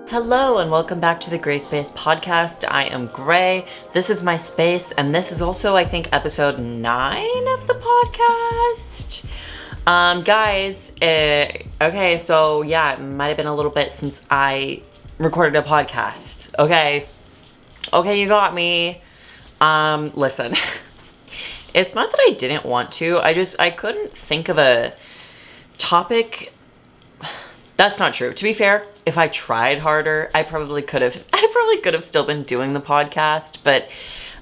Hello and welcome back to the GraySpace podcast. I am Gray. This is my space, and this is also, I think, episode 9 of the podcast. Guys, okay, so yeah, it might have been a little bit since I recorded a podcast. Okay, you got me. Listen, it's not that I didn't want to. I couldn't think of a topic. That's not true. To be fair, if I tried harder, I probably could have still been doing the podcast, but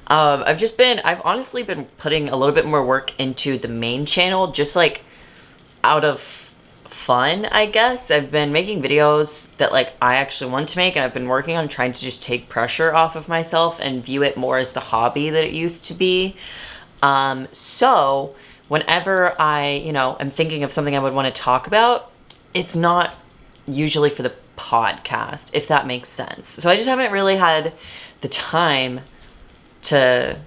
I've honestly been putting a little bit more work into the main channel, just like out of fun, I guess. I've been making videos that like I actually want to make, and I've been working on trying to just take pressure off of myself and view it more as the hobby that it used to be. So whenever I, am thinking of something I would want to talk about, it's not usually for the podcast, if that makes sense. So I just haven't really had the time to,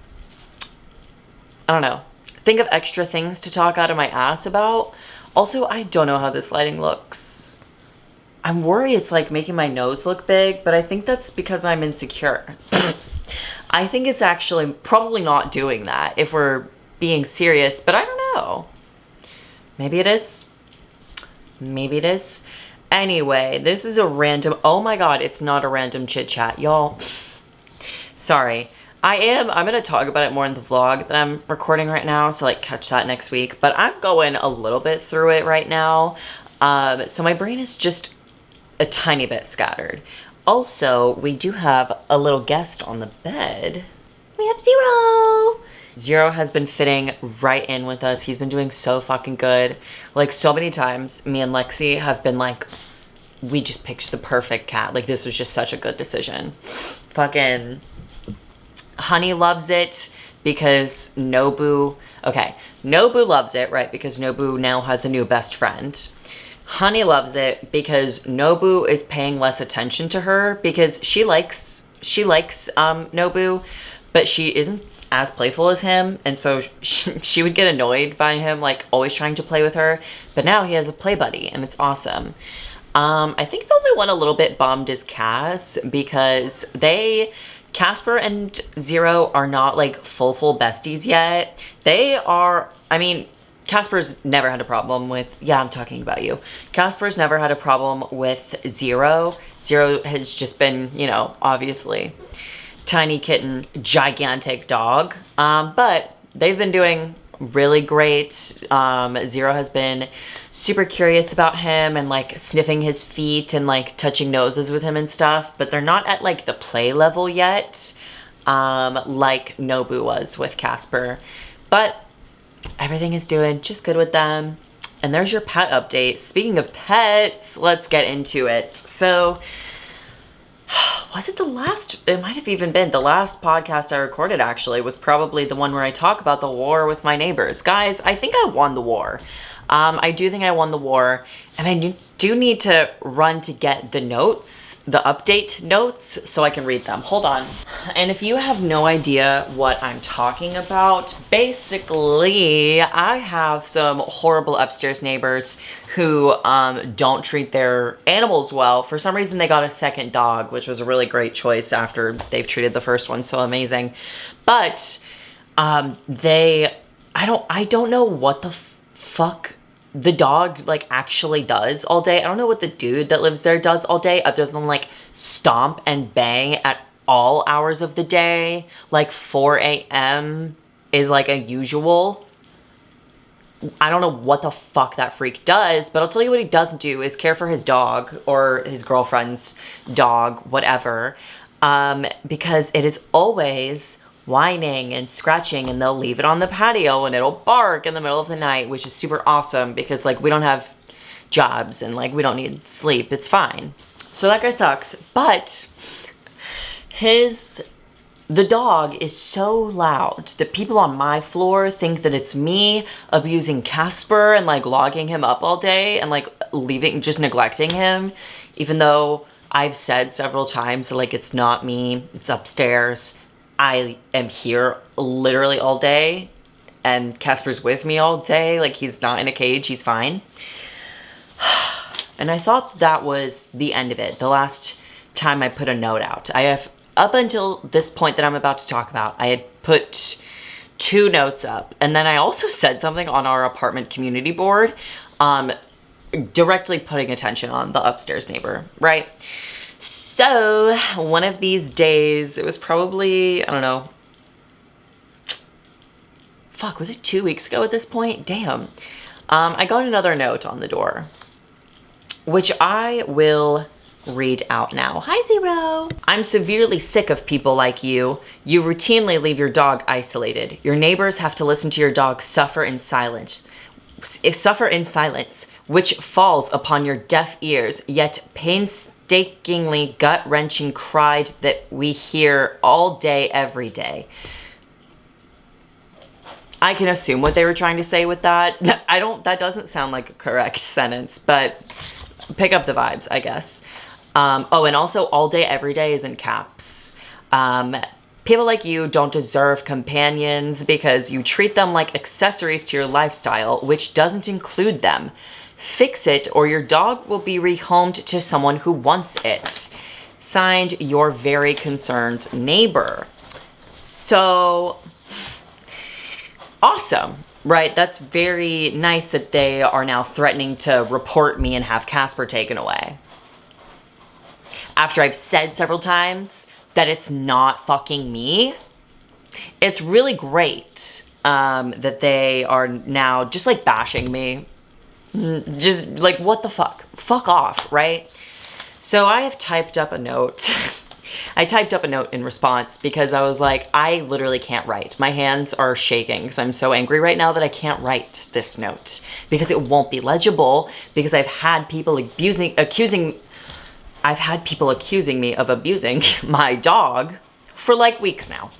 I don't know, think of extra things to talk out of my ass about. Also, I don't know how this lighting looks. I'm worried it's like making my nose look big, but I think that's because I'm insecure. I think it's actually probably not doing that if we're being serious, but I don't know. Maybe it is. Maybe it is. Anyway, this is a random, oh my god, it's not a random chit chat, y'all. Sorry. I'm going to talk about it more in the vlog that I'm recording right now, so like catch that next week. But I'm going a little bit through it right now. So my brain is just a tiny bit scattered. Also, we do have a little guest on the bed. We have Zero. Zero has been fitting right in with us. He's been doing so fucking good. Like, so many times, me and Lexi have been like, we just picked the perfect cat. Like, this was just such a good decision. Fucking Honey loves it because Nobu loves it, right? Because Nobu now has a new best friend. Honey loves it because Nobu is paying less attention to her because she likes Nobu, but she isn't as playful as him, and so she would get annoyed by him like always trying to play with her, but now he has a play buddy and it's awesome. I think the only one a little bit bummed is Cass, because Casper and Zero are not like full besties yet. They are, Casper's never had a problem with, I'm talking about you. Casper's never had a problem with Zero. Zero has just been, obviously tiny kitten, gigantic dog. But they've been doing really great. Zero has been super curious about him and like sniffing his feet and like touching noses with him and stuff, but they're not at like the play level yet, like Nobu was with Casper. But everything is doing just good with them. And there's your pet update. Speaking of pets, let's get into it. So was it it might have even been the last podcast I recorded, actually, was probably the one where I talk about the war with my neighbors. Guys, I think I won the war. I do think I won the war, and I do need to run to get the notes, the update notes, so I can read them. Hold on. And if you have no idea what I'm talking about, basically, I have some horrible upstairs neighbors who don't treat their animals well. For some reason, they got a second dog, which was a really great choice after they've treated the first one so amazing. But I don't know what the fuck the dog like actually does all day. I don't know what the dude that lives there does all day other than like stomp and bang at all hours of the day. Like 4 a.m. is like a usual. I don't know what the fuck that freak does, but I'll tell you what he doesn't do is care for his dog or his girlfriend's dog, whatever, because it is always whining and scratching, and they'll leave it on the patio and it'll bark in the middle of the night, which is super awesome because like we don't have jobs and like we don't need sleep. It's fine. So that guy sucks, but the dog is so loud that people on my floor think that it's me abusing Casper and like logging him up all day and like just neglecting him, even though I've said several times that like it's not me, it's upstairs. I am here literally all day and Casper's with me all day. Like, he's not in a cage, he's fine. And I thought that was the end of it. The last time I put a note out. I have, up until this point that I'm about to talk about, I had put 2 notes up. And then I also said something on our apartment community board, directly putting attention on the upstairs neighbor, right? So one of these days, it was probably, I don't know, fuck, was it 2 weeks ago at this point? Damn. I got another note on the door, which I will read out now. Hi, Zero. I'm severely sick of people like you. You routinely leave your dog isolated. Your neighbors have to listen to your dog suffer in silence, which falls upon your deaf ears, yet painstakingly gut-wrenching cry that we hear all day, every day. I can assume what they were trying to say with that. That doesn't sound like a correct sentence, but pick up the vibes, I guess. Oh, and also all day, every day is in caps. People like you don't deserve companions because you treat them like accessories to your lifestyle, which doesn't include them. Fix it or your dog will be rehomed to someone who wants it. Signed, your very concerned neighbor. So, awesome, right? That's very nice that they are now threatening to report me and have Casper taken away. After I've said several times that it's not fucking me, it's really great that they are now just like bashing me. Just like, what the fuck? Fuck off, right? So I have typed up a note. I typed up a note in response because I was like, I literally can't write. My hands are shaking because I'm so angry right now that I can't write this note because it won't be legible, because I've had people accusing me of abusing my dog for like weeks now.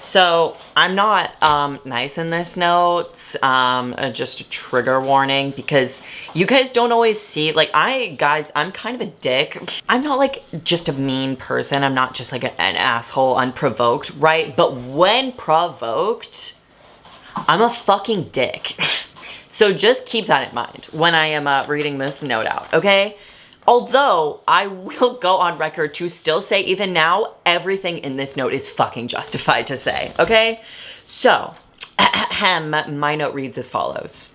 So I'm not nice in this note, just a trigger warning, because you guys don't always see, like, I'm kind of a dick. I'm not like just a mean person. I'm not just like an asshole unprovoked, right? But when provoked, I'm a fucking dick. So just keep that in mind when I am reading this note out, okay? Although, I will go on record to still say, even now, everything in this note is fucking justified to say, okay? So, my note reads as follows.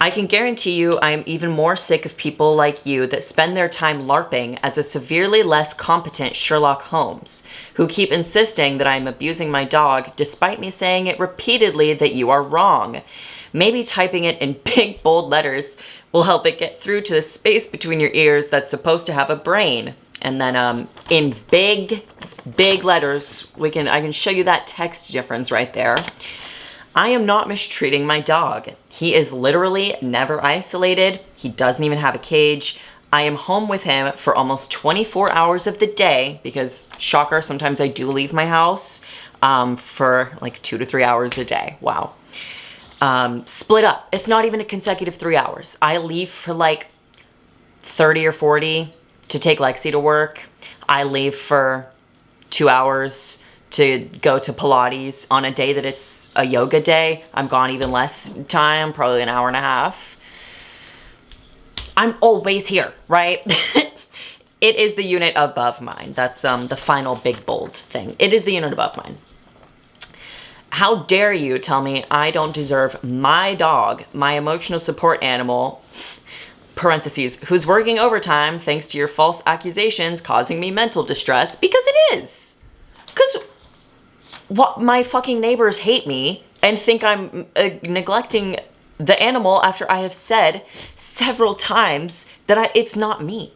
I can guarantee you I am even more sick of people like you that spend their time LARPing as a severely less competent Sherlock Holmes, who keep insisting that I am abusing my dog despite me saying it repeatedly that you are wrong. Maybe typing it in big, bold letters will help it get through to the space between your ears that's supposed to have a brain. And then in big letters, I can show you that text difference right there. I am not mistreating my dog. He is literally never isolated. He doesn't even have a cage. I am home with him for almost 24 hours of the day because, shocker, sometimes I do leave my house for like 2 to 3 hours a day. Wow. Split up. It's not even a consecutive 3 hours. I leave for like 30 or 40 to take Lexi to work. I leave for 2 hours to go to Pilates. On a day that it's a yoga day, I'm gone even less time, probably an hour and a half. I'm always here, right? It is the unit above mine. That's the final big bold thing. It is the unit above mine. How dare you tell me I don't deserve my dog, my emotional support animal, parentheses, who's working overtime thanks to your false accusations causing me mental distress, because it is. Because what, my fucking neighbors hate me and think I'm neglecting the animal after I have said several times that it's not me.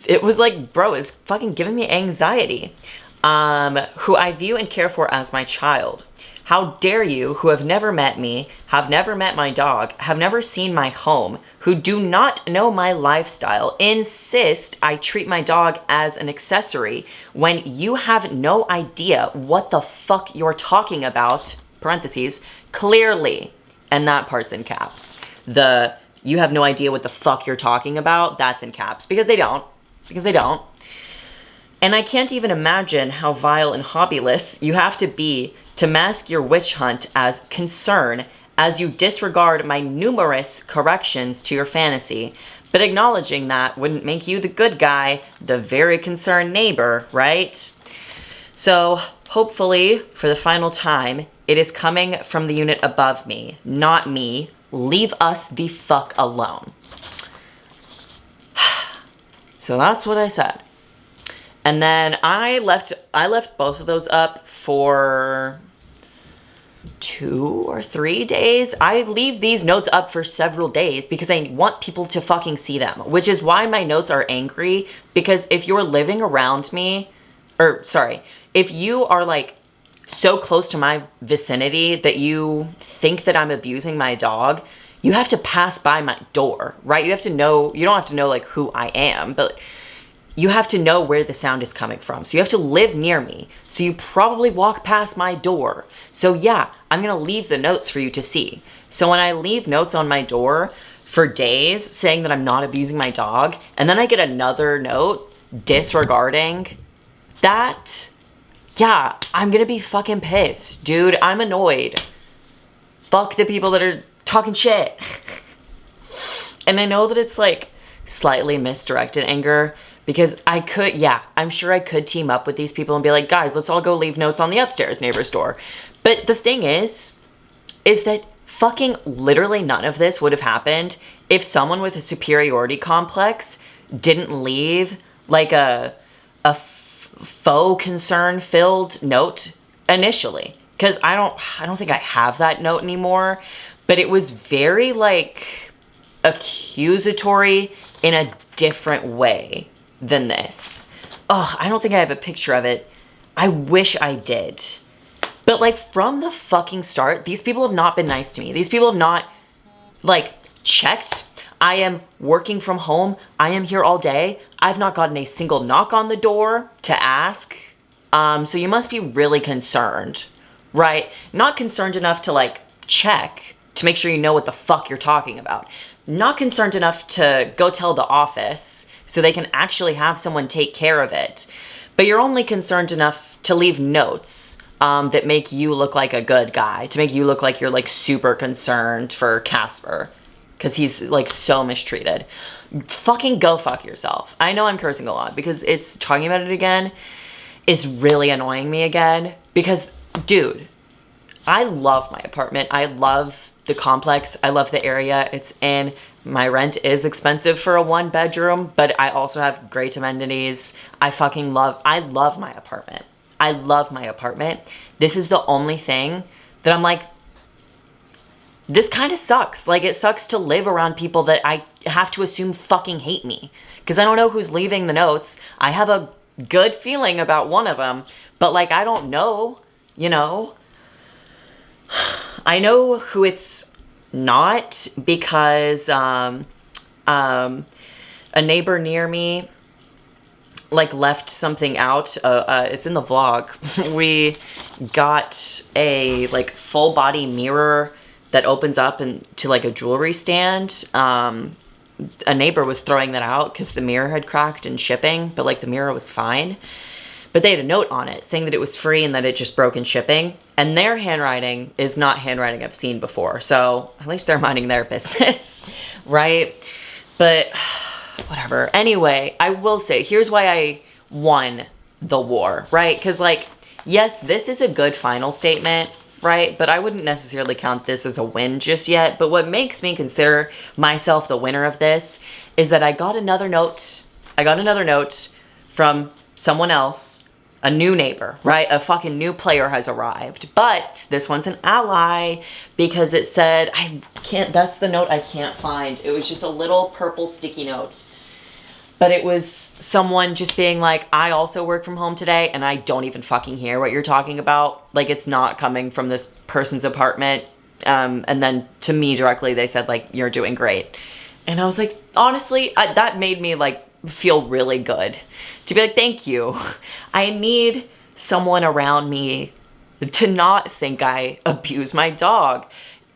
It was like, bro, it's fucking giving me anxiety. Who I view and care for as my child. How dare you, who have never met me, have never met my dog, have never seen my home, who do not know my lifestyle, insist I treat my dog as an accessory when you have no idea what the fuck you're talking about, parentheses, clearly, and that part's in caps. The, you have no idea what the fuck you're talking about, that's in caps, because they don't. And I can't even imagine how vile and hobbyless you have to be to mask your witch hunt as concern as you disregard my numerous corrections to your fantasy. But acknowledging that wouldn't make you the good guy, the very concerned neighbor, right? So, hopefully, for the final time, it is coming from the unit above me, not me. Leave us the fuck alone. So that's what I said. And then I left both of those up for 2 or 3 days. I leave these notes up for several days because I want people to fucking see them, which is why my notes are angry, because if you're living around me, if you are like so close to my vicinity that you think that I'm abusing my dog, you have to pass by my door, right? You don't have to know like who I am, but you have to know where the sound is coming from. So you have to live near me. So you probably walk past my door. So yeah, I'm gonna leave the notes for you to see. So when I leave notes on my door for days saying that I'm not abusing my dog, and then I get another note disregarding that, yeah, I'm gonna be fucking pissed. Dude, I'm annoyed. Fuck the people that are talking shit. And I know that it's like slightly misdirected anger, because I'm sure I could team up with these people and be like, guys, let's all go leave notes on the upstairs neighbor's door. But the thing is that fucking literally none of this would have happened if someone with a superiority complex didn't leave like a faux concern filled note initially. Because I don't think I have that note anymore, but it was very like accusatory in a different way than this. Ugh, I don't think I have a picture of it. I wish I did. But like from the fucking start, these people have not been nice to me. These people have not like checked. I am working from home. I am here all day. I've not gotten a single knock on the door to ask. So you must be really concerned, right? Not concerned enough to like check to make sure you know what the fuck you're talking about. Not concerned enough to go tell the office so they can actually have someone take care of it. But you're only concerned enough to leave notes that make you look like a good guy, to make you look like you're like super concerned for Casper because he's like so mistreated. Fucking go fuck yourself. I know I'm cursing a lot because it's talking about it again is really annoying me again because, dude, I love my apartment. I love the complex. I love the area it's in. My rent is expensive for a 1-bedroom, but I also have great amenities. I love my apartment. I love my apartment. This is the only thing that I'm like, this kind of sucks. Like, it sucks to live around people that I have to assume fucking hate me. Because I don't know who's leaving the notes. I have a good feeling about one of them, but like, I don't know, you know? I know who it's not because a neighbor near me like left something out. It's in the vlog. We got a like full body mirror that opens up into like a jewelry stand. A neighbor was throwing that out because the mirror had cracked in shipping, but like the mirror was fine. But they had a note on it saying that it was free and that it just broke in shipping. And their handwriting is not handwriting I've seen before. So at least they're minding their business, right? But whatever. Anyway, I will say, here's why I won the war, right? Because like, yes, this is a good final statement, right? But I wouldn't necessarily count this as a win just yet. But what makes me consider myself the winner of this is that I got another note. I got another note from someone else. A new neighbor, right? A fucking new player has arrived. But this one's an ally because it said, that's the note I can't find. It was just a little purple sticky note. But it was someone just being like, I also work from home today and I don't even fucking hear what you're talking about. Like, it's not coming from this person's apartment. And then to me directly, they said like, you're doing great. And I was like, honestly, that made me like feel really good to be like, thank you. I need someone around me to not think I abuse my dog.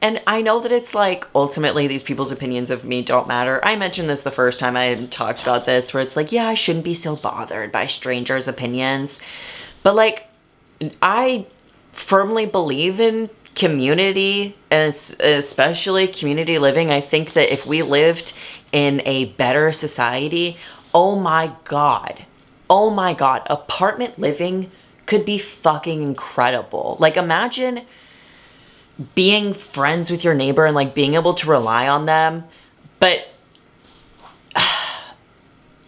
And I know that it's like, ultimately, these people's opinions of me don't matter. I mentioned this the first time I talked about this, where it's like, yeah, I shouldn't be so bothered by strangers' opinions. But like, I firmly believe in community, especially community living. I think that if we lived in a better society, oh my God, apartment living could be fucking incredible. Like, imagine being friends with your neighbor and like being able to rely on them, but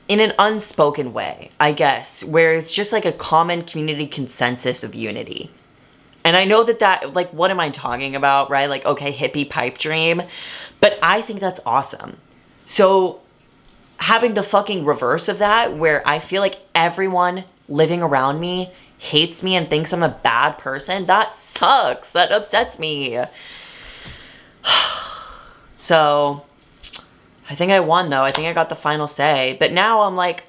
in an unspoken way, I guess, where it's just like a common community consensus of unity. And I know that, like, what am I talking about, right? Like, okay, hippie pipe dream, but I think that's awesome. So having the fucking reverse of that, where I feel like everyone living around me hates me and thinks I'm a bad person, that sucks. That upsets me. So I think I won, though. I think I got the final say. But now I'm like,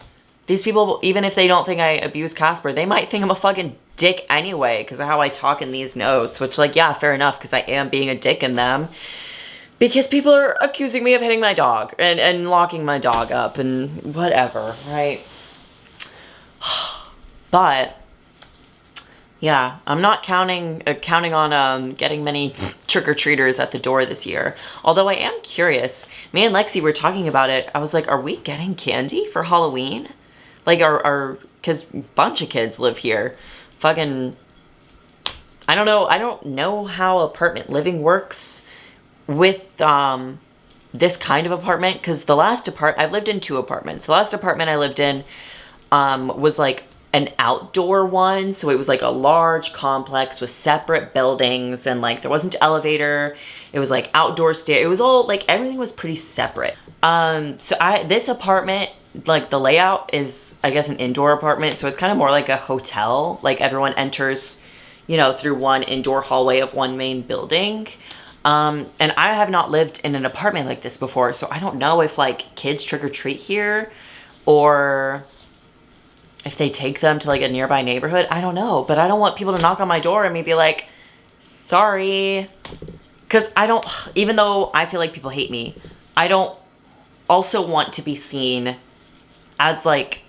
these people, even if they don't think I abuse Casper, they might think I'm a fucking dick anyway because of how I talk in these notes, which, like, yeah, fair enough, because I am being a dick in them. Because people are accusing me of hitting my dog and locking my dog up and whatever, right? But yeah, I'm not counting on getting many trick-or-treaters at the door this year. Although I am curious. Me and Lexi were talking about it. I was like, are we getting candy for Halloween? Like, because a bunch of kids live here. Fucking, I don't know. I don't know how apartment living works with this kind of apartment. Because I've lived in 2 apartments. The last apartment I lived in was like an outdoor one, so it was like a large complex with separate buildings, and like there wasn't an elevator. It was like outdoor stair. It was all like, everything was pretty separate. So this apartment, like, the layout is, I guess, an indoor apartment, so it's kind of more like a hotel. Like, everyone enters, you know, through one indoor hallway of one main building. And I have not lived in an apartment like this before, so I don't know if like kids trick or treat here, or if they take them to like a nearby neighborhood. I don't know, but I don't want people to knock on my door and me be like, sorry. Because even though I feel like people hate me, I don't also want to be seen as like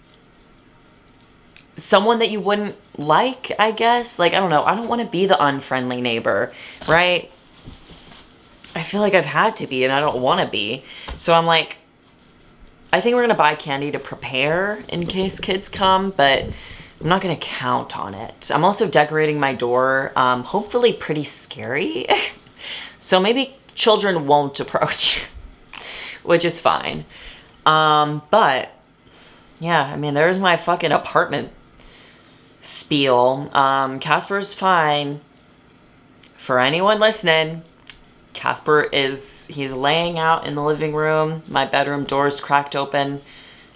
someone that you wouldn't like, I guess. Like, I don't know. I don't want to be the unfriendly neighbor, right? I feel like I've had to be, and I don't want to be. So I'm like, I think we're going to buy candy to prepare in case kids come, but I'm not going to count on it. I'm also decorating my door, hopefully pretty scary. So maybe children won't approach, which is fine. But yeah, I mean, there's my fucking apartment spiel. Casper's fine. For anyone listening, Casper he's laying out in the living room. My bedroom door's cracked open.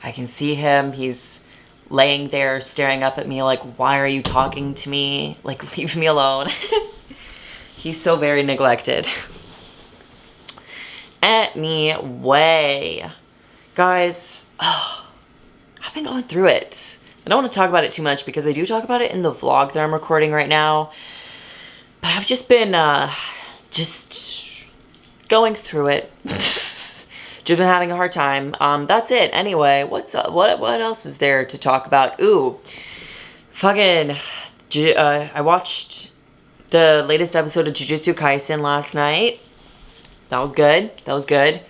I can see him. He's laying there staring up at me like, why are you talking to me? Like, leave me alone. He's so very neglected. Anyway, guys, I've been going through it. I don't want to talk about it too much because I do talk about it in the vlog that I'm recording right now. But I've just been just going through it. Just been having a hard time. That's it. Anyway, what's up? What else is there to talk about? Ooh, fucking, I watched the latest episode of Jujutsu Kaisen last night. That was good.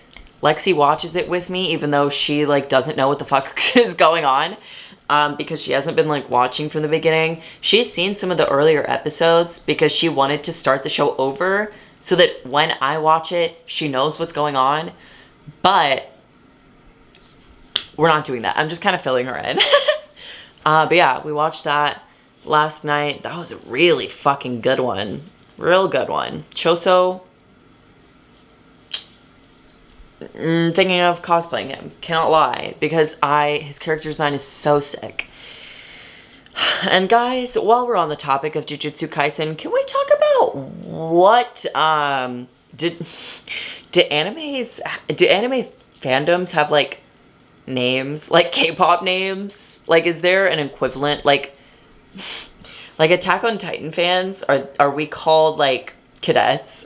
Lexi watches it with me, even though she like doesn't know what the fuck is going on. Because she hasn't been like watching from the beginning. She's seen some of the earlier episodes because she wanted to start the show over so that when I watch it, she knows what's going on. But we're not doing that. I'm just kind of filling her in. But yeah, we watched that last night. That was a really fucking good one. Real good one. Choso, thinking of cosplaying him. Cannot lie. Because his character design is so sick. And guys, while we're on the topic of Jujutsu Kaisen, can we talk about what, do anime fandoms have like names, like K-pop names? Like, is there an equivalent, like Attack on Titan fans, are we called like cadets?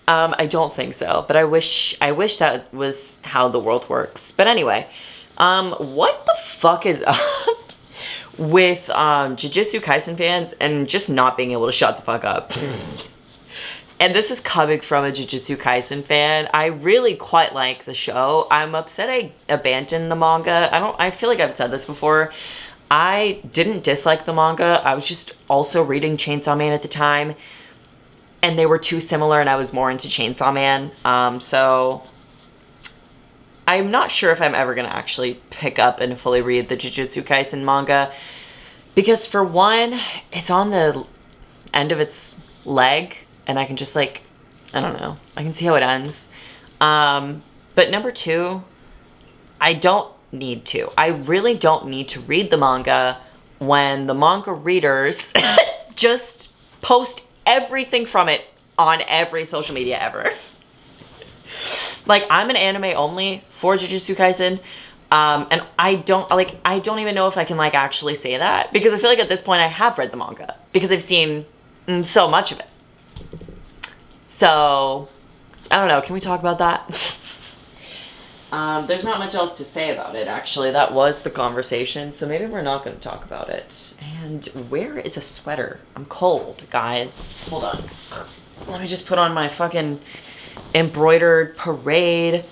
I don't think so, but I wish that was how the world works. But anyway, what the fuck is up with Jujutsu Kaisen fans and just not being able to shut the fuck up? And this is coming from a Jujutsu Kaisen fan. I really quite like the show. I'm upset I abandoned the manga. I feel like I've said this before. I didn't dislike the manga. I was just also reading Chainsaw Man at the time. And they were too similar and I was more into Chainsaw Man. So I'm not sure if I'm ever going to actually pick up and fully read the Jujutsu Kaisen manga. Because for one, it's on the end of its leg. And I can just like, I don't know. I can see how it ends. But number two, I don't need to. I really don't need to read the manga when the manga readers just post everything from it on every social media ever. Like, I'm an anime only for Jujutsu Kaisen. And I don't even know if I can like actually say that, because I feel like at this point I have read the manga because I've seen so much of it. So, I don't know. Can we talk about that? There's not much else to say about it, actually. That was the conversation, so maybe we're not going to talk about it. And where is a sweater? I'm cold, guys. Hold on. Let me just put on my fucking embroidered parade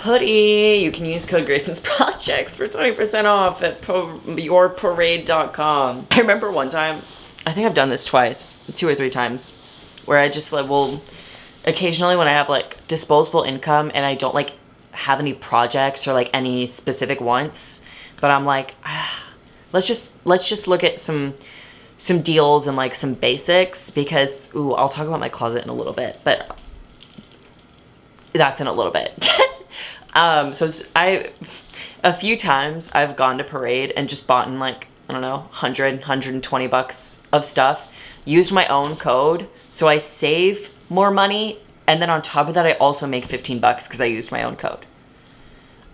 hoodie. You can use code Grayson's Projects for 20% off at yourparade.com. I remember one time, I think I've done this twice, 2 or 3 times, where I just like will occasionally when I have like disposable income and I don't like have any projects or like any specific wants, but I'm like, let's just look at some deals and like some basics, because I'll talk about my closet in a little bit, but that's in a little bit. So a few times I've gone to Parade and just bought in like, I don't know, $120 of stuff, used my own code, so I save more money, and then on top of that I also make $15 because I used my own code.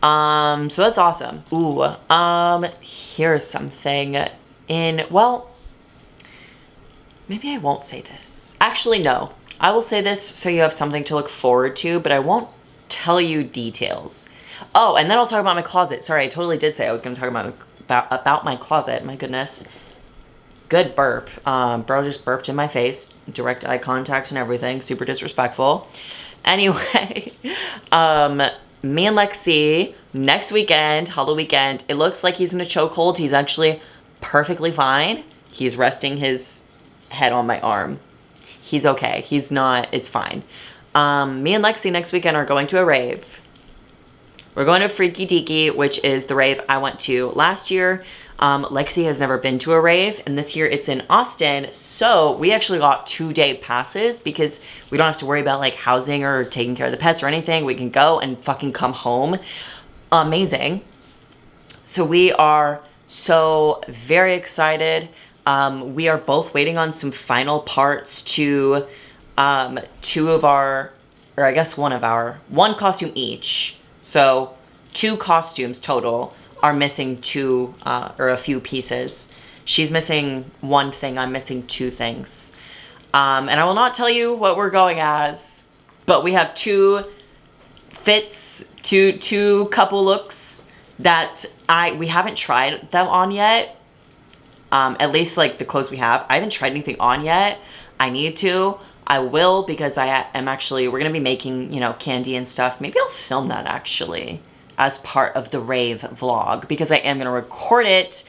So that's awesome. Here's something well, maybe I won't say this. Actually, no. I will say this so you have something to look forward to, but I won't tell you details. Oh, and then I'll talk about my closet. Sorry, I totally did say I was going to talk about my closet. My goodness. Good burp. Bro just burped in my face. Direct eye contact and everything. Super disrespectful. Anyway, me and Lexi, next weekend, Halloween weekend, it looks like he's in a chokehold. He's actually perfectly fine. He's resting his head on my arm. He's okay. He's not, it's fine. Me and Lexi next weekend are going to a rave. We're going to Freaky Deaky, which is the rave I went to last year. Lexi has never been to a rave, and this year it's in Austin, so we actually got 2-day passes because we don't have to worry about like housing or taking care of the pets or anything. We can go and fucking come home. Amazing. So we are so very excited. We are both waiting on some final parts to one costume each. So 2 costumes total are missing 2 or a few pieces. She's missing 1 thing, I'm missing 2 things. And I will not tell you what we're going as, but we have 2 fits, two couple looks that we haven't tried them on yet. At least like the clothes we have. I haven't tried anything on yet. I need to. I will, because we're going to be making, candy and stuff. Maybe I'll film that actually as part of the rave vlog, because I am going to record it,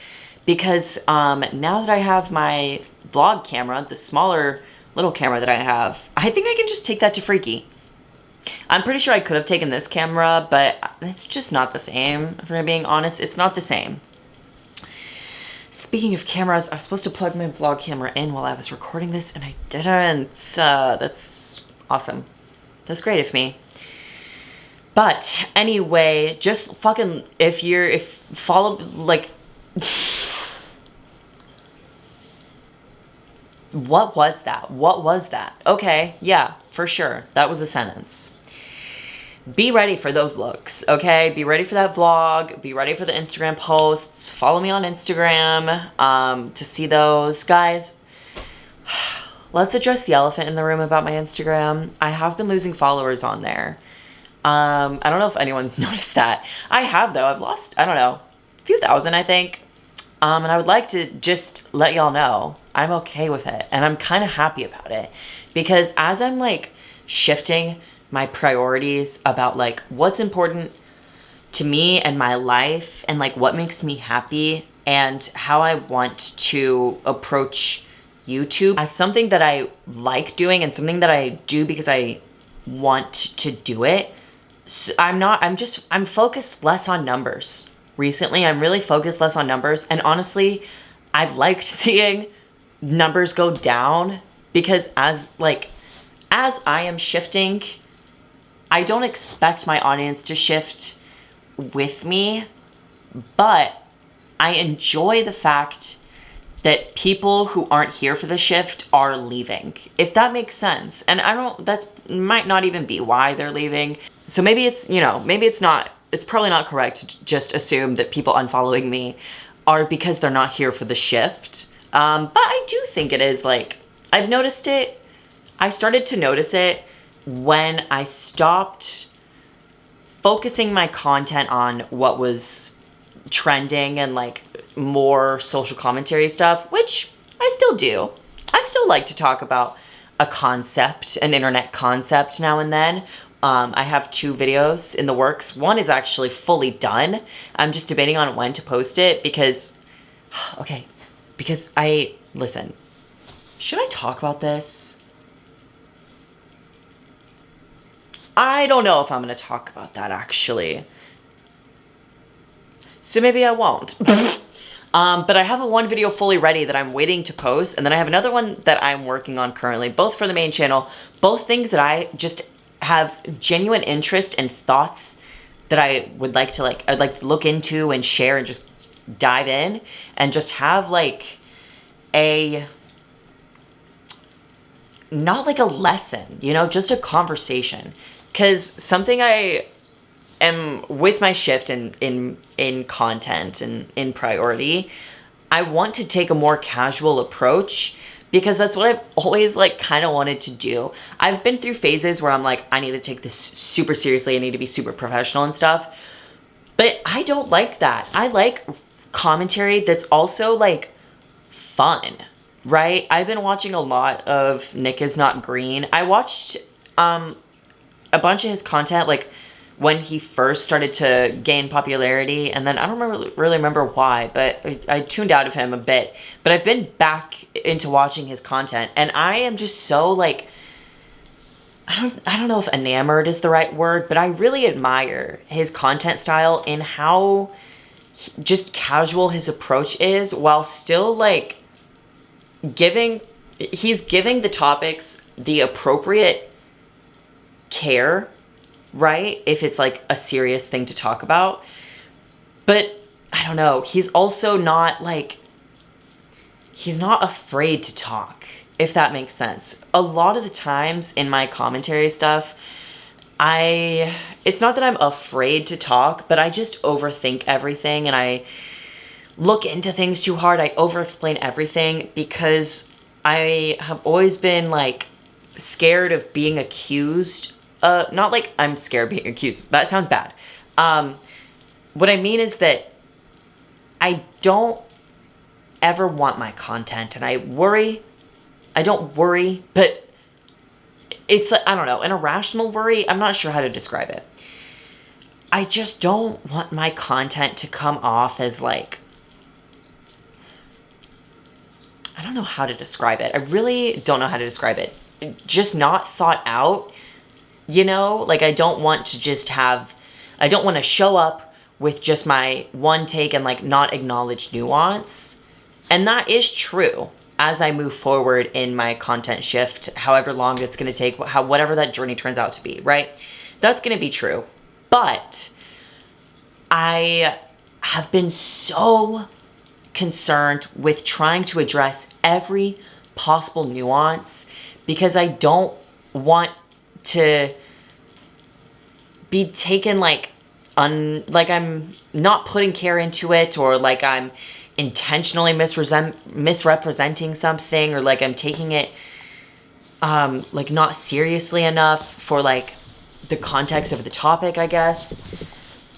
because now that I have my vlog camera, the smaller little camera that I have, I think I can just take that to Freaky. I'm pretty sure I could have taken this camera, but it's just not the same. If I'm being honest, it's not the same. Speaking of cameras, I was supposed to plug my vlog camera in while I was recording this, and I didn't. That's awesome. That's great of me. But anyway, just fucking, follow, like, what was that? What was that? Okay, yeah, for sure. That was a sentence. Be ready for those looks, okay? Be ready for that vlog. Be ready for the Instagram posts. Follow me on Instagram to see those. Guys, let's address the elephant in the room about my Instagram. I have been losing followers on there. I don't know if anyone's noticed that. I have, though. I've lost, I don't know, a few thousand, I think. And I would like to just let y'all know I'm okay with it. And I'm kind of happy about it. Because as I'm, like, shifting my priorities about, like, what's important to me and my life and, like, what makes me happy and how I want to approach YouTube as something that I like doing and something that I do because I want to do it. So I'm focused less on numbers. Recently, I'm really focused less on numbers. And honestly, I've liked seeing numbers go down because as I am shifting, I don't expect my audience to shift with me, but I enjoy the fact that people who aren't here for the shift are leaving, if that makes sense. And that might not even be why they're leaving. So maybe it's probably not correct to just assume that people unfollowing me are because they're not here for the shift. But I do think it is, like, I've noticed it. I started to notice it when I stopped focusing my content on what was trending and, like, more social commentary stuff, which I still do. I still like to talk about a concept, an internet concept now and then. I have 2 videos in the works. One is actually fully done. I'm just debating on when to post it because listen, should I talk about this? I don't know if I'm going to talk about that, actually. So maybe I won't. But I have one video fully ready that I'm waiting to post. And then I have another one that I'm working on currently, both for the main channel. Both things that I just have genuine interest and thoughts that I would like to, I'd like to look into and share and just dive in. And just have, like, not like a lesson, you know, just a conversation. Because something I am with my shift in content and in priority, I want to take a more casual approach because that's what I've always, like, kind of wanted to do. I've been through phases where I'm like, I need to take this super seriously. I need to be super professional and stuff. But I don't like that. I like commentary that's also, like, fun, right? I've been watching a lot of Nick Is Not Green. I watched a bunch of his content, like, when he first started to gain popularity, and then I don't really remember why, but I tuned out of him a bit. But I've been back into watching his content, and I am just so, like, I don't know if enamored is the right word, but I really admire his content style and how just casual his approach is, while still, like, he's giving the topics the appropriate care, right? If it's, like, a serious thing to talk about. But I don't know, he's also not, like, he's not afraid to talk, if that makes sense. A lot of the times in my commentary stuff, it's not that I'm afraid to talk, but I just overthink everything and I look into things too hard. I over-explain everything because I have always been, like, scared of being accused. Not like I'm scared of being accused. That sounds bad. What I mean is that I don't ever want my content, and I don't worry, but it's, I don't know, an irrational worry. I'm not sure how to describe it. I just don't want my content to come off as, like, I don't know how to describe it. I really don't know how to describe it. Just not thought out, you know? Like, I don't want to show up with just my one take and, like, not acknowledge nuance. And that is true as I move forward in my content shift, however long it's going to take, whatever that journey turns out to be, right? That's going to be true. But I have been so concerned with trying to address every possible nuance because I don't want to be taken like I'm not putting care into it, or like I'm intentionally misrepresenting something, or like I'm taking it like not seriously enough for like the context of the topic, I guess.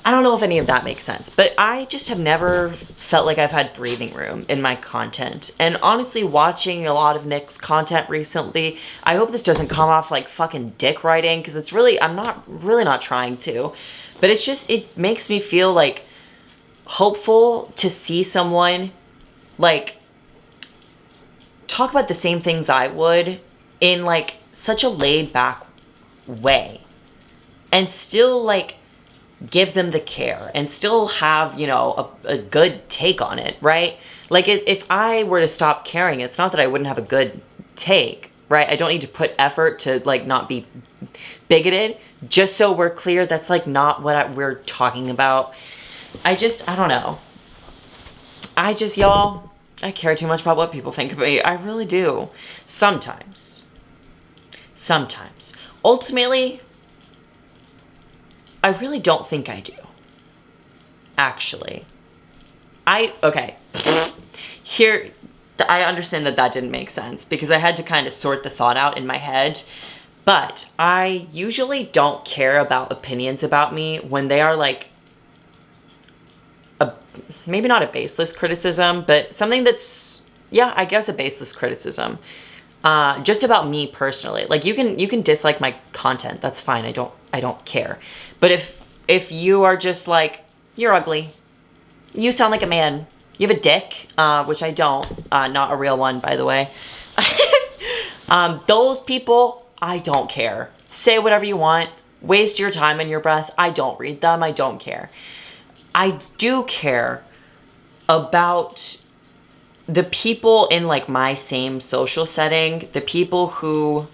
I don't know if any of that makes sense, but I just have never felt like I've had breathing room in my content. And honestly, watching a lot of Nick's content recently, I hope this doesn't come off like fucking dick writing, because it's really, I'm not really not trying to, but it's just, it makes me feel like hopeful to see someone like talk about the same things I would in like such a laid back way, and still like give them the care and still have, you know, a good take on it, right? Like if I were to stop caring, it's not that I wouldn't have a good take, right? I don't need to put effort to like not be bigoted. Just so we're clear, that's like not what we're talking about. I don't know. Y'all, I care too much about what people think of me. I really do. Sometimes. Ultimately, I really don't think I do. Actually. Okay. Here, I understand that didn't make sense because I had to kind of sort the thought out in my head. But I usually don't care about opinions about me when they are like, maybe not a baseless criticism, but something that's, yeah, I guess a baseless criticism. Just about me personally. Like you can dislike my content. That's fine. I don't care. But if you are just like, you're ugly, you sound like a man, you have a dick, which I don't, not a real one, by the way. Those people, I don't care. Say whatever you want. Waste your time and your breath. I don't read them. I don't care. I do care about the people in like my same social setting, the people who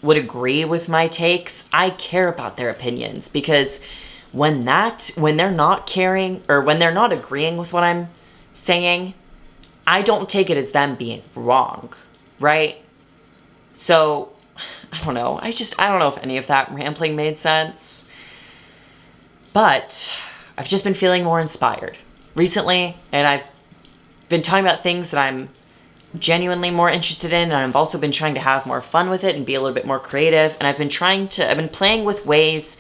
would agree with my takes. I care about their opinions, because when they're not caring or when they're not agreeing with what I'm saying, I don't take it as them being wrong, right? So, I don't know. I don't know if any of that rambling made sense. But I've just been feeling more inspired recently, and I've been talking about things that I'm genuinely more interested in, and I've also been trying to have more fun with it and be a little bit more creative, and I've been playing with ways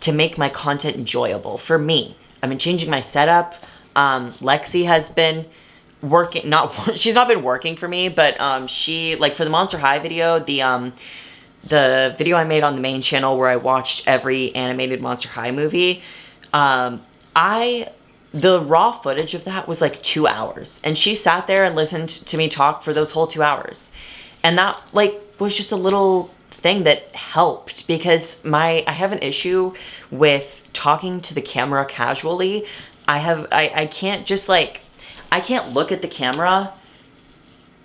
to make my content enjoyable for me. I've been changing my setup. Lexi has been working, she's not been working for me, but she, like for the Monster High video, the video I made on the main channel where I watched every animated Monster High movie, the raw footage of that was like 2 hours, and she sat there and listened to me talk for those whole 2 hours. And that like was just a little thing that helped, because I have an issue with talking to the camera casually. I can't just like, I can't look at the camera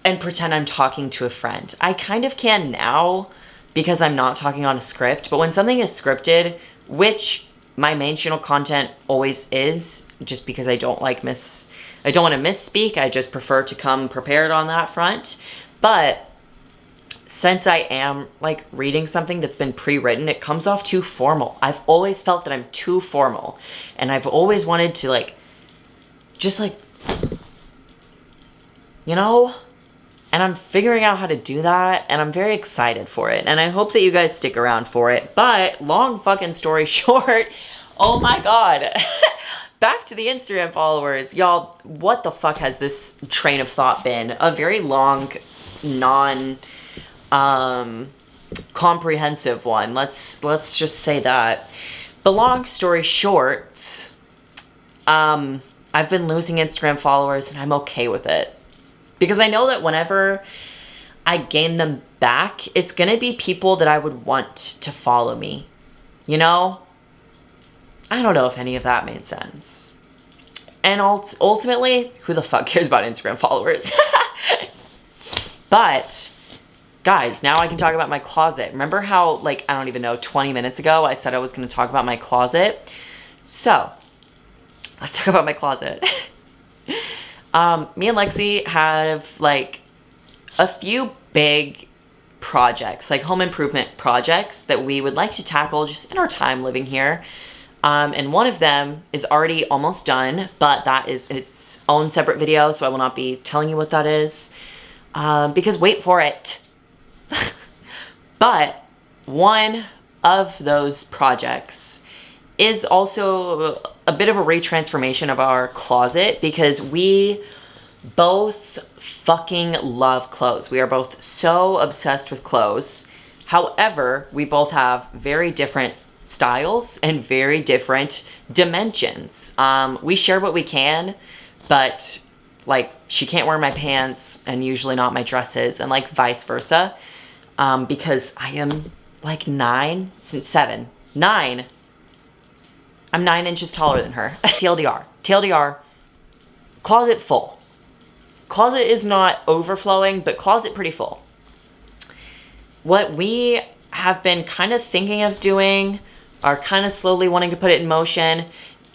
and pretend I'm talking to a friend. I kind of can now because I'm not talking on a script, but when something is scripted, which my main channel content always is, just because I don't want to misspeak. I just prefer to come prepared on that front. But since I am like reading something that's been pre-written, it comes off too formal. I've always felt that I'm too formal, and I've always wanted to like, just like, you know, and I'm figuring out how to do that, and I'm very excited for it, and I hope that you guys stick around for it. But long fucking story short, oh my god. Back to the Instagram followers. Y'all, what the fuck has this train of thought been? A very long, comprehensive one. Let's just say that. But long story short, I've been losing Instagram followers, and I'm okay with it. Because I know that whenever I gain them back, it's gonna be people that I would want to follow me. You know? I don't know if any of that made sense. And ultimately, who the fuck cares about Instagram followers? But, guys, now I can talk about my closet. Remember how, like, I don't even know, 20 minutes ago, I said I was going to talk about my closet? So, let's talk about my closet. Me and Lexi have, like, a few big projects, like home improvement projects that we would like to tackle just in our time living here. And one of them is already almost done, but that is its own separate video, so I will not be telling you what that is. Because wait for it. But one of those projects is also a bit of a retransformation of our closet, because we both fucking love clothes. We are both so obsessed with clothes. However, we both have very different styles and very different dimensions. We share what we can, but like she can't wear my pants and usually not my dresses, and like vice versa, because I am like 9. I'm 9 inches taller than her. TLDR, closet full. Closet is not overflowing, but closet pretty full. What we have been kind of thinking of doing, are kind of slowly wanting to put it in motion,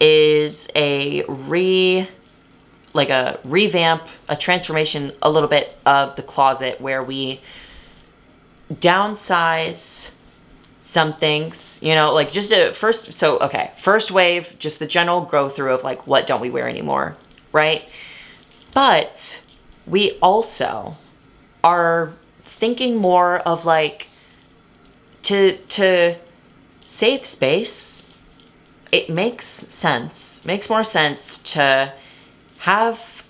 is a revamp, a transformation a little bit of the closet, where we downsize some things, you know, like just first wave, just the general go through of like, what don't we wear anymore, right? But we also are thinking more of like, to save space, it makes more sense to have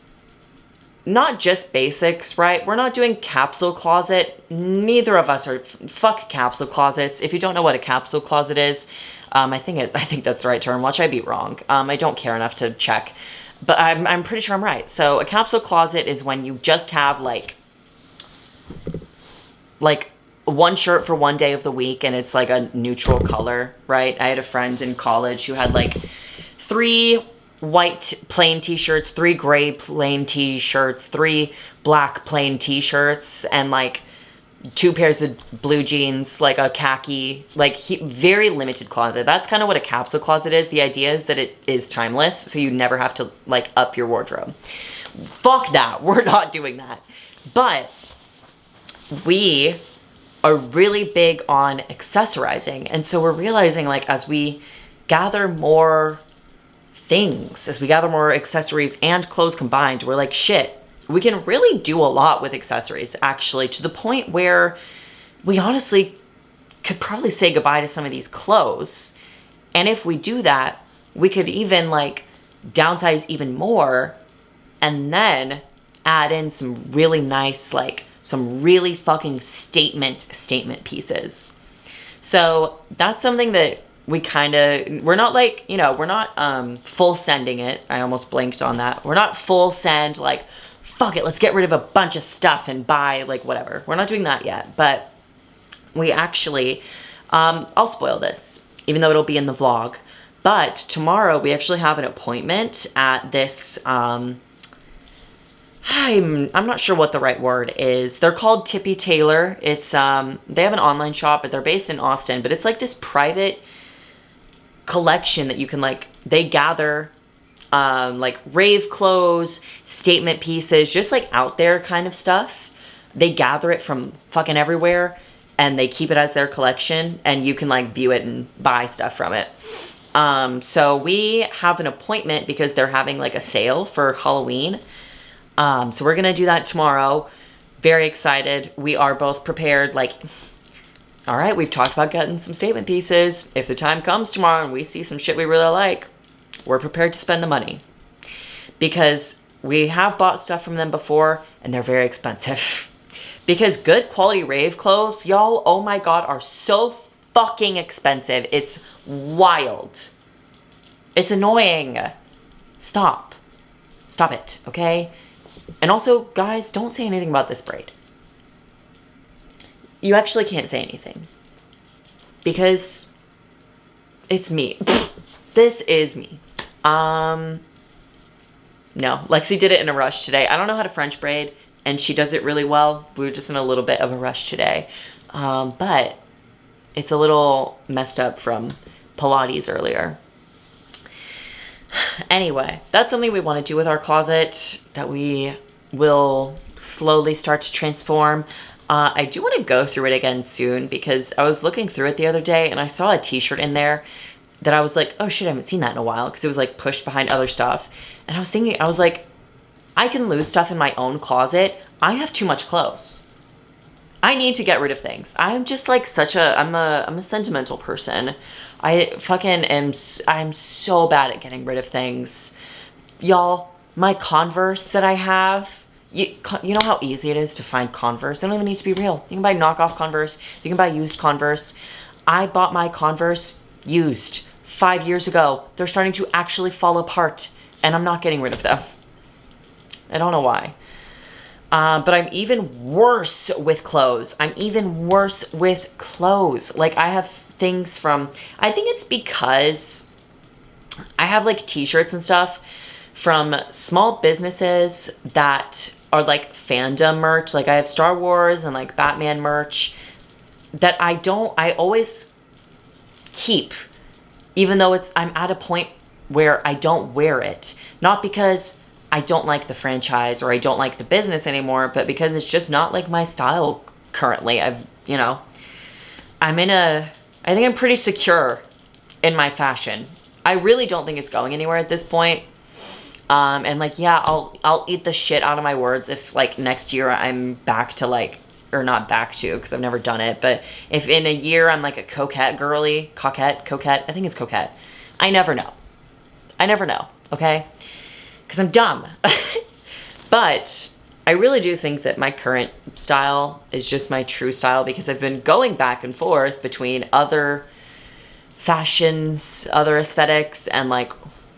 not just basics, right? We're not doing capsule closet. Neither of us are, fuck capsule closets. If you don't know what a capsule closet is, I think that's the right term. Watch I be wrong. I don't care enough to check, but I'm pretty sure I'm right. So a capsule closet is when you just have like one shirt for one day of the week, and it's like a neutral color, right? I had a friend in college who had like 3 white plain t-shirts, 3 gray plain t-shirts, 3 black plain t-shirts, and like 2 pairs of blue jeans, like a khaki, very limited closet. That's kind of what a capsule closet is. The idea is that it is timeless, so you never have to like up your wardrobe. Fuck that. We're not doing that. But we are really big on accessorizing, and so we're realizing, like, as we gather more things, as we gather more accessories and clothes combined, we're like, shit, we can really do a lot with accessories, actually, to the point where we honestly could probably say goodbye to some of these clothes. And if we do that, we could even like downsize even more, and then add in some really nice, like some really fucking statement pieces. So that's something that we're not like, you know, we're not full sending it. I almost blanked on that. We're not full send, like, fuck it, let's get rid of a bunch of stuff and buy, like, whatever. We're not doing that yet, but we actually, I'll spoil this, even though it'll be in the vlog. But tomorrow we actually have an appointment at this, I'm not sure what the right word is. They're called Tippy Taylor. It's, they have an online shop, but they're based in Austin, but it's like this private collection that you can like, they gather, like rave clothes, statement pieces, just like out there kind of stuff. They gather it from fucking everywhere, and they keep it as their collection, and you can like view it and buy stuff from it. So we have an appointment because they're having like a sale for Halloween. So we're going to do that tomorrow. Very excited. We are both prepared. Like, all right, we've talked about getting some statement pieces. If the time comes tomorrow and we see some shit we really like, we're prepared to spend the money, because we have bought stuff from them before and they're very expensive. Because good quality rave clothes, y'all, oh my God, are so fucking expensive. It's wild. It's annoying. Stop it, okay? And also, guys, don't say anything about this braid. You actually can't say anything, because it's me. This is me. No, Lexi did it in a rush today. I don't know how to French braid, and she does it really well. We were just in a little bit of a rush today. But it's a little messed up from Pilates earlier. Anyway, that's something we want to do with our closet that we will slowly start to transform. I do want to go through it again soon, because I was looking through it the other day and I saw a t-shirt in there that I was like, oh shit, I haven't seen that in a while, because it was like pushed behind other stuff. And I was thinking, I was like, I can lose stuff in my own closet. I have too much clothes. I need to get rid of things. I'm just like I'm a sentimental person. I'm so bad at getting rid of things. Y'all, my Converse that I have, you know how easy it is to find Converse? They don't even need to be real. You can buy knockoff Converse. You can buy used Converse. I bought my Converse used 5 years ago. They're starting to actually fall apart, and I'm not getting rid of them. I don't know why. But I'm even worse with clothes. Like, I have things from, I think it's because I have like t-shirts and stuff from small businesses that are like fandom merch. Like I have Star Wars and like Batman merch that I always keep, even though I'm at a point where I don't wear it. Not because I don't like the franchise or I don't like the business anymore, but because it's just not like my style currently. I think I'm pretty secure in my fashion. I really don't think it's going anywhere at this point. And like, yeah, I'll eat the shit out of my words if like next year I'm back to like, or not back to, because I've never done it, but if in a year I'm like a coquette, I think it's coquette. I never know, okay? Because I'm dumb. But I really do think that my current style is just my true style, because I've been going back and forth between other fashions, other aesthetics, and like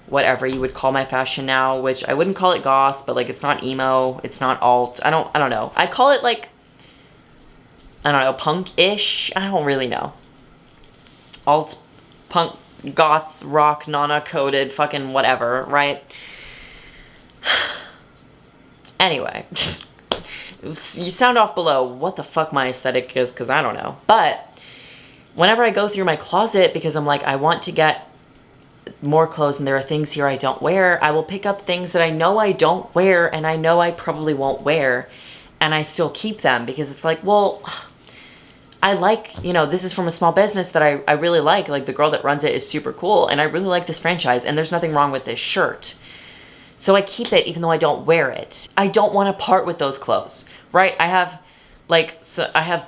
whatever you would call my fashion now, which I wouldn't call it goth, but like it's not emo, it's not alt. I don't know. I call it like, I don't know, punk-ish. I don't really know. Alt, punk, goth, rock, nana-coded, fucking whatever, right? Anyway, you sound off below what the fuck my aesthetic is, because I don't know. But whenever I go through my closet, because I'm like, I want to get more clothes and there are things here I don't wear, I will pick up things that I know I don't wear and I know I probably won't wear, and I still keep them, because it's like, well, I like, this is from a small business that I really like the girl that runs it is super cool, and I really like this franchise, and there's nothing wrong with this shirt. So I keep it even though I don't wear it. I don't want to part with those clothes, right? I have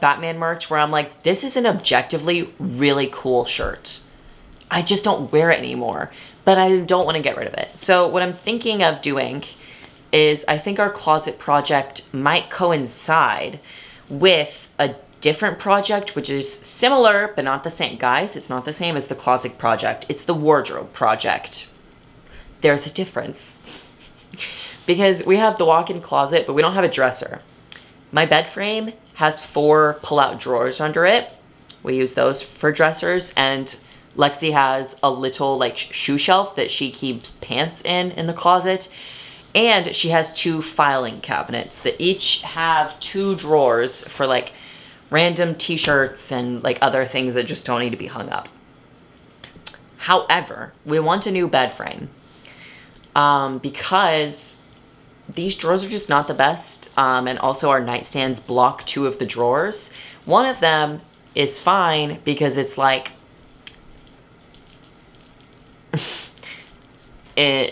Batman merch where I'm like, this is an objectively really cool shirt. I just don't wear it anymore, but I don't want to get rid of it. So what I'm thinking of doing is, I think our closet project might coincide with a different project, which is similar, but not the same. Guys, it's not the same as the closet project. It's the wardrobe project. There's a difference. Because we have the walk-in closet, but we don't have a dresser. My bed frame has 4 pull-out drawers under it. We use those for dressers, and Lexi has a little like shoe shelf that she keeps pants in the closet. And she has 2 filing cabinets that each have 2 drawers for like random t-shirts and like other things that just don't need to be hung up. However, we want a new bed frame. Because these drawers are just not the best, and also our nightstands block 2 of the drawers. One of them is fine because it's like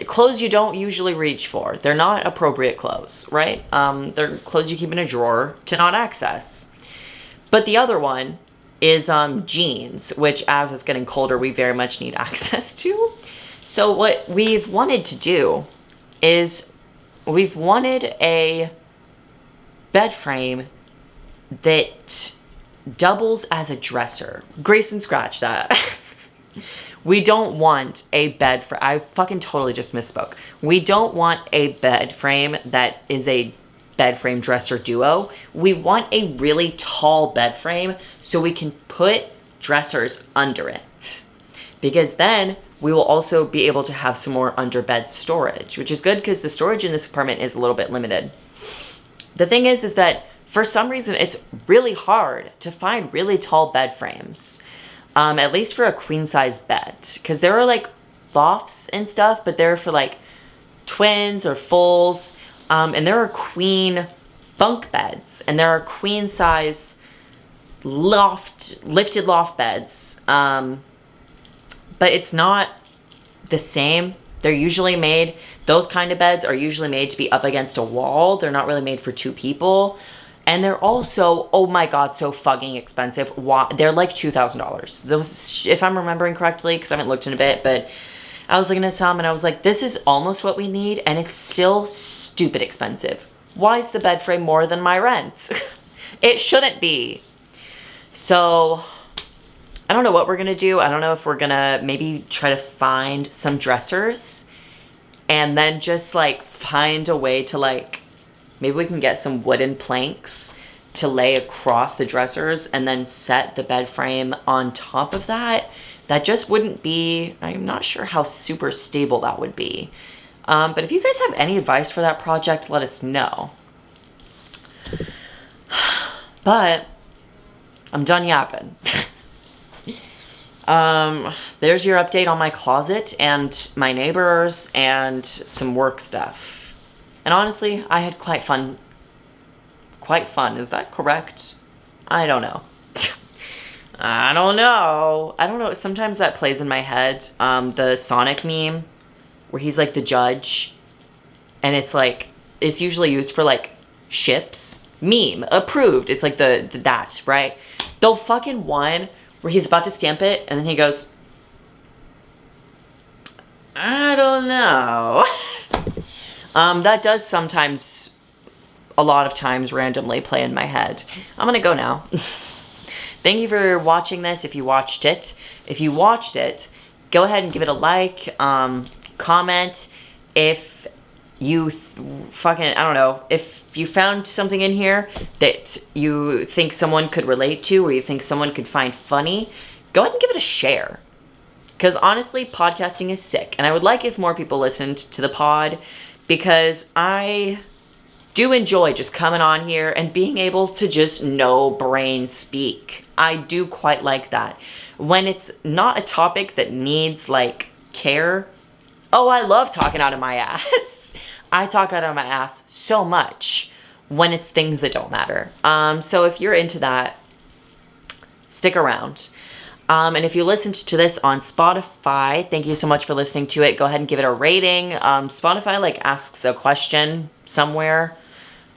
clothes you don't usually reach for. They're not appropriate clothes, right? They're clothes you keep in a drawer to not access. But the other one is jeans, which as it's getting colder, we very much need access to. So what we've wanted to do is we've wanted a bed frame that doubles as a dresser. Grayson, scratch that. We don't want a bed frame. I fucking totally just misspoke. We don't want a bed frame that is a bed frame dresser duo. We want a really tall bed frame so we can put dressers under it. Because then we will also be able to have some more under bed storage, which is good because the storage in this apartment is a little bit limited. The thing is that for some reason it's really hard to find really tall bed frames, at least for a queen size bed, because there are like lofts and stuff, but they're for like twins or fulls, and there are queen bunk beds, and there are queen size lifted loft beds, but it's not the same. They're usually made, those kind of beds are usually made to be up against a wall. They're not really made for 2 people. And they're also, oh my God, so fucking expensive. Why? They're like $2,000. Those, if I'm remembering correctly, because I haven't looked in a bit, but I was looking at some and I was like, this is almost what we need, and it's still stupid expensive. Why is the bed frame more than my rent? It shouldn't be. So I don't know what we're gonna do. I don't know if we're gonna maybe try to find some dressers and then just like find a way to like, maybe we can get some wooden planks to lay across the dressers and then set the bed frame on top of that. That just wouldn't be, I'm not sure how super stable that would be. But if you guys have any advice for that project, let us know. But I'm done yapping. There's your update on my closet and my neighbors and some work stuff. And honestly, I had quite fun. Quite fun, is that correct? I don't know. I don't know. Sometimes that plays in my head. The Sonic meme where he's like the judge. And it's like, it's usually used for like ships. Meme, approved. It's like that, right? The fucking one where he's about to stamp it and then he goes, I don't know. That does sometimes, a lot of times, randomly play in my head. I'm gonna go now. Thank you for watching this. If you watched it, go ahead and give it a like, comment. If you I don't know, if you found something in here that you think someone could relate to or you think someone could find funny, go ahead and give it a share. Because honestly, podcasting is sick. And I would like if more people listened to the pod, because I do enjoy just coming on here and being able to just no brain speak. I do quite like that. When it's not a topic that needs like care, oh, I love talking out of my ass. I talk out of my ass so much when it's things that don't matter. So if you're into that, stick around. And if you listened to this on Spotify, thank you so much for listening to it. Go ahead and give it a rating. Spotify like asks a question somewhere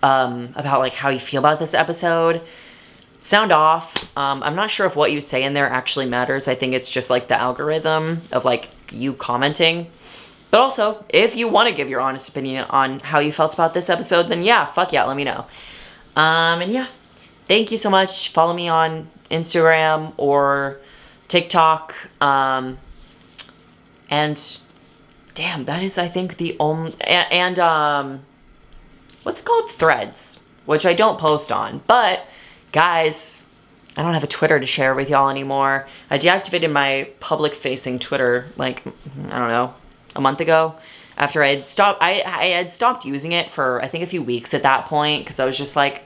about like how you feel about this episode. Sound off. I'm not sure if what you say in there actually matters. I think it's just like the algorithm of like you commenting. But also, if you want to give your honest opinion on how you felt about this episode, then yeah, fuck yeah, let me know. And yeah, thank you so much. Follow me on Instagram or TikTok. And damn, that is, I think, the only, and what's it called? Threads, which I don't post on. But guys, I don't have a Twitter to share with y'all anymore. I deactivated my public-facing Twitter, like, I don't know, a month ago, after I had stopped. I had stopped using it for I think a few weeks at that point, because I was just like,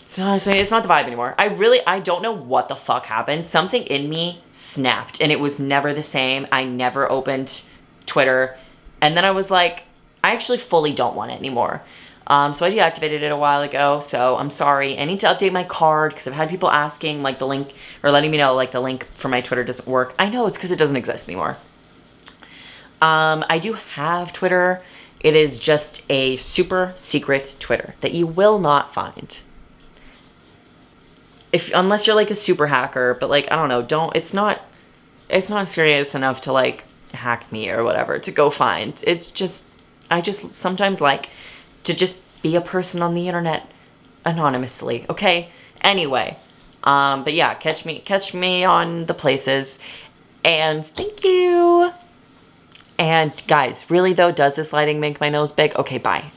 it's not the vibe anymore. I don't know what the fuck happened. Something in me snapped and it was never the same. I never opened Twitter, and then I was like, I actually fully don't want it anymore. So I deactivated it a while ago, so I'm sorry. I need to update my card because I've had people asking like the link, or letting me know like the link for my Twitter doesn't work. I know it's because it doesn't exist anymore. I do have Twitter. It is just a super secret Twitter that you will not find. Unless you're like a super hacker, but like, I don't know, it's not serious enough to like hack me or whatever to go find. I just sometimes like to just be a person on the internet anonymously, okay? Anyway, but yeah, catch me on the places, and thank you. And guys, really though, does this lighting make my nose big? Okay, bye.